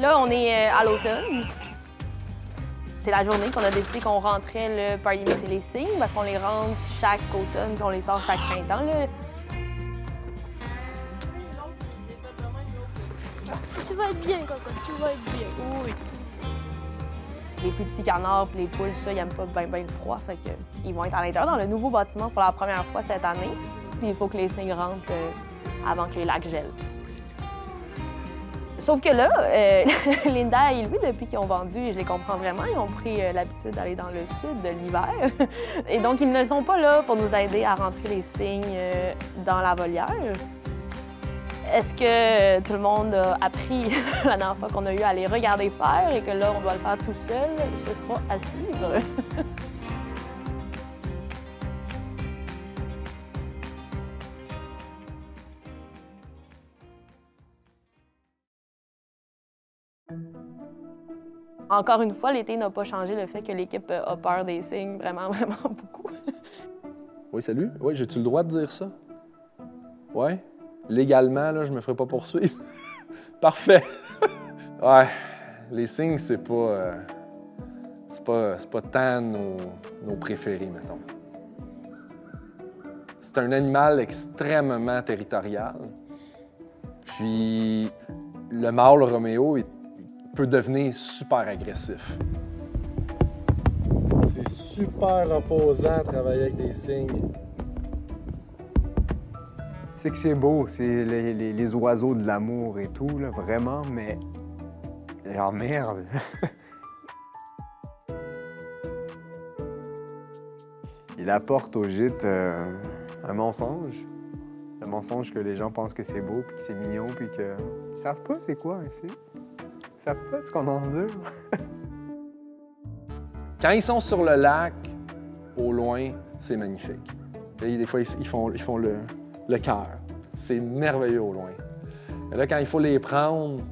Là, on est à l'automne. C'est la journée qu'on a décidé qu'on rentrait le Party Mix et les cygnes parce qu'on les rentre chaque automne puis on les sort chaque printemps. Là. Tu vas être bien, Coco, tu vas être bien. Oui. Les plus petits canards et les poules, ça, ils n'aiment pas bien le froid. Fait que, ils vont être à l'intérieur dans le nouveau bâtiment pour la première fois cette année. Puis il faut que les cygnes rentrent avant que les lacs gèlent. Sauf que là, Linda et Louis, depuis qu'ils ont vendu, et je les comprends vraiment, ils ont pris l'habitude d'aller dans le sud de l'hiver. Et donc, ils ne sont pas là pour nous aider à rentrer les cygnes dans la volière. Est-ce que tout le monde a appris la dernière fois qu'on a eu à les regarder faire et que là, on doit le faire tout seul? Ce sera à suivre. Encore une fois, l'été n'a pas changé le fait que l'équipe a peur des cygnes vraiment beaucoup. Oui, salut. Oui, j'ai-tu le droit de dire ça? Oui? Légalement, là, je me ferai pas poursuivre. Parfait. Ouais, les cygnes, c'est pas tant nos préférés, mettons. C'est un animal extrêmement territorial. Puis le mâle Roméo peut devenir super agressif. C'est super reposant de travailler avec des cygnes. C'est que c'est beau, c'est les oiseaux de l'amour et tout, là, vraiment, mais... Oh merde! Il apporte au gîte un mensonge. Le mensonge que les gens pensent que c'est beau, puis que c'est mignon, puis que... Ils savent pas c'est quoi ici. Ils savent pas ce qu'on endure. Quand ils sont sur le lac, au loin, c'est magnifique. Et des fois, ils font le cœur. C'est merveilleux au loin. Mais là, quand il faut les prendre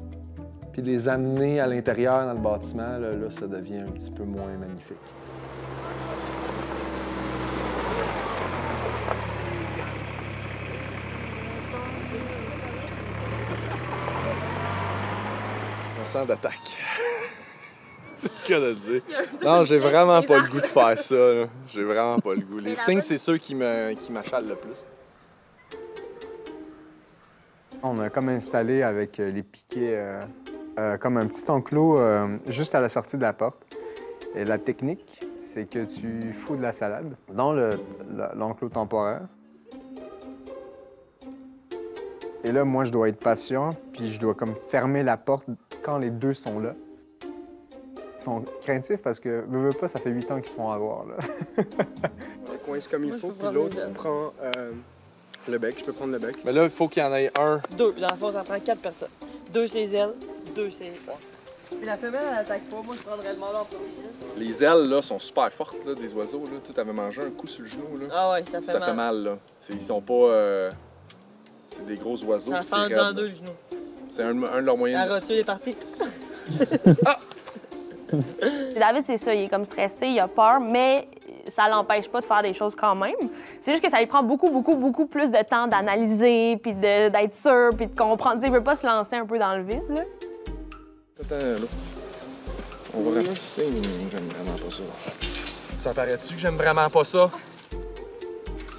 puis les amener à l'intérieur dans le bâtiment, là, ça devient un petit peu moins magnifique. On sent d'attaque. C'est le cas de le dire. Non, j'ai vraiment pas le goût de faire ça. Là. J'ai vraiment pas le goût. Les cygnes, c'est ceux qui m'achalent le plus. On a comme installé avec les piquets comme un petit enclos juste à la sortie de la porte. Et la technique, c'est que tu fous de la salade dans l'enclos temporaire. Et là, moi, je dois être patient, puis je dois comme fermer la porte quand les deux sont là. Ils sont craintifs parce que, veux pas, ça fait 8 ans qu'ils se font avoir, là. On coince comme il faut, puis l'autre prend le bec. Je peux prendre le bec. Mais là, il faut qu'il y en ait un. 2. Dans le fond, ça prend 4 personnes. 2 ses ailes, 2 ses poings. Puis la femelle, elle attaque pas. Moi, je prendrais le mâle en premier. Les ailes, là, sont super fortes, là, des oiseaux, là. Tu avais mangé un coup sur le genou, là. Ah ouais, ça fait mal. Ça fait mal, là. Ils sont pas... C'est des gros oiseaux. Ça fend en deux, le genou. C'est un de leurs moyens. La rotule est partie. Ah! David, c'est ça, il est comme stressé, il a peur, mais ça l'empêche pas de faire des choses quand même. C'est juste que ça lui prend beaucoup plus de temps d'analyser, puis d'être sûr, puis de comprendre. Tu sais, il veut pas se lancer un peu dans le vide, là. Attends, là. On va rapetisser, mais j'aime vraiment pas ça. Ça paraît-tu que j'aime vraiment pas ça?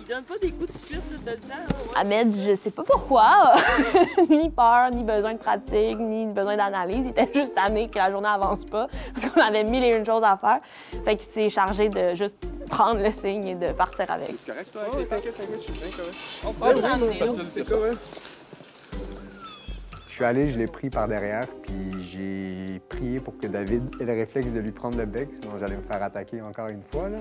Il donne pas des coups de suite, là, dedans. Ouais. Ahmed, je sais pas pourquoi, ni peur, ni besoin de pratique, ni besoin d'analyse. Il était juste tanné que la journée avance pas, parce qu'on avait 1001 choses à faire. Fait qu'il s'est chargé de juste prendre le signe et de partir avec. C'est correct, toi? Oh, t'inquiète, je suis bien correct. On peut t'emmener, là. C'est correct. Je suis allé, je l'ai pris par derrière, puis j'ai prié pour que David ait le réflexe de lui prendre le bec, sinon j'allais me faire attaquer encore une fois, là.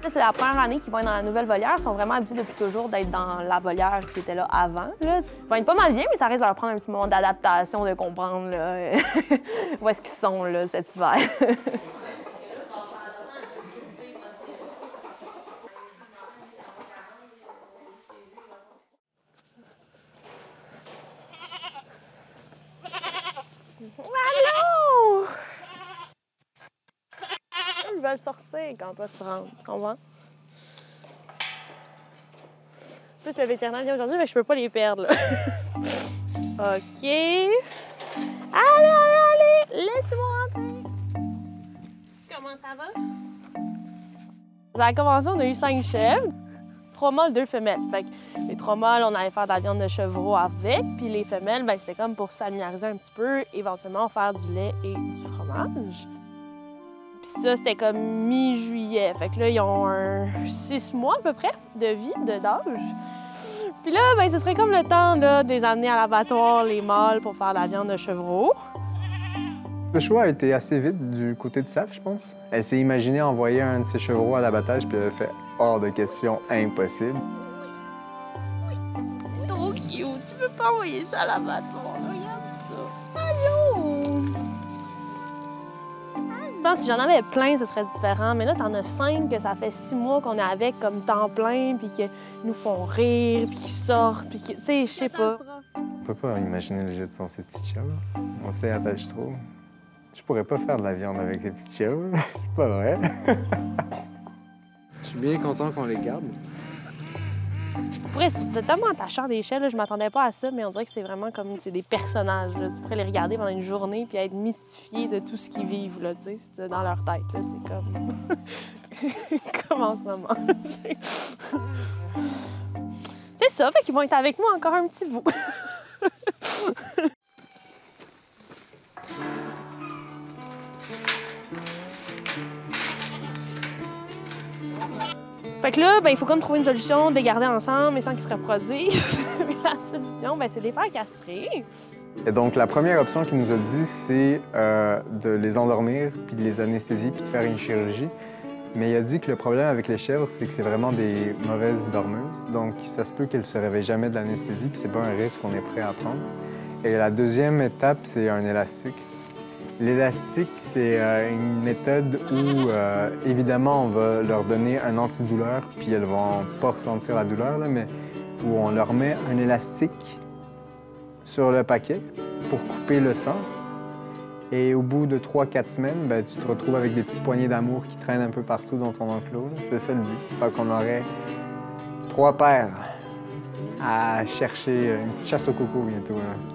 C'est la première année qu'ils vont être dans la nouvelle volière. Ils sont vraiment habitués depuis toujours d'être dans la volière qui était là avant. Là. Ils vont être pas mal bien, mais ça risque de leur prendre un petit moment d'adaptation, de comprendre là, où est-ce qu'ils sont là, cet hiver. Allô! Ils veulent sortir quand toi tu rentres, tu comprends? sais que le vétérinaire vient aujourd'hui, mais je peux pas les perdre, là. OK. Allez, laissez-moi rentrer. Comment ça va? Ça a commencé, on a eu 5 chèvres. 3 mâles, 2 femelles. Fait que les 3 mâles, on allait faire de la viande de chevreau avec, puis les femelles, ben, c'était comme pour se familiariser un petit peu, éventuellement faire du lait et du fromage. Puis ça, c'était comme mi-juillet. Fait que là, ils ont 6 mois à peu près de vie, d'âge. Puis là, ben, ce serait comme le temps là, de les amener à l'abattoir, les mâles, pour faire de la viande de chevreau. Le choix a été assez vite du côté de Saf, je pense. Elle s'est imaginée envoyer un de ses chevreaux à l'abattage, puis elle a fait hors de question, impossible. Trop cute. Tu peux pas envoyer ça à l'abattoir. Regarde ça. Allô? Je pense que si j'en avais plein, ce serait différent. Mais là, t'en as 5 que ça fait 6 mois qu'on est avec comme temps plein, puis qu'ils nous font rire, puis qu'ils sortent, puis que, tu sais, je sais pas. On peut pas imaginer le jet de ces petites chèvres. On s'y attache trop. Je pourrais pas faire de la viande avec ces petites chèvres. C'est pas vrai. Je suis bien content qu'on les garde. Pour vrai, c'est tellement attachant des chèvres, là, je m'attendais pas à ça, mais on dirait que c'est vraiment comme des personnages. Là. Tu pourrais les regarder pendant une journée puis être mystifié de tout ce qu'ils vivent, là, c'est dans leur tête. Là, c'est comme... comme en ce moment. C'est ça, fait qu'ils vont être avec moi encore un petit bout. Fait que là, ben, il faut comme trouver une solution de les garder ensemble mais sans qu'ils se reproduisent. La solution, ben, c'est de les faire castrer. Et donc, la première option qu'il nous a dit, c'est de les endormir, puis de les anesthésier, puis de faire une chirurgie. Mais il a dit que le problème avec les chèvres, c'est que c'est vraiment des mauvaises dormeuses. Donc, ça se peut qu'elles ne se réveillent jamais de l'anesthésie, puis c'est pas un risque qu'on est prêt à prendre. Et la deuxième étape, c'est un élastique. L'élastique, c'est une méthode où, évidemment, on va leur donner un antidouleur, puis elles vont pas ressentir la douleur, là, mais où on leur met un élastique sur le paquet pour couper le sang. Et au bout de 3-4 semaines, ben, tu te retrouves avec des petites poignées d'amour qui traînent un peu partout dans ton enclos. C'est ça le but. Fait qu'on aurait 3 paires à chercher, une petite chasse au coco bientôt. Là.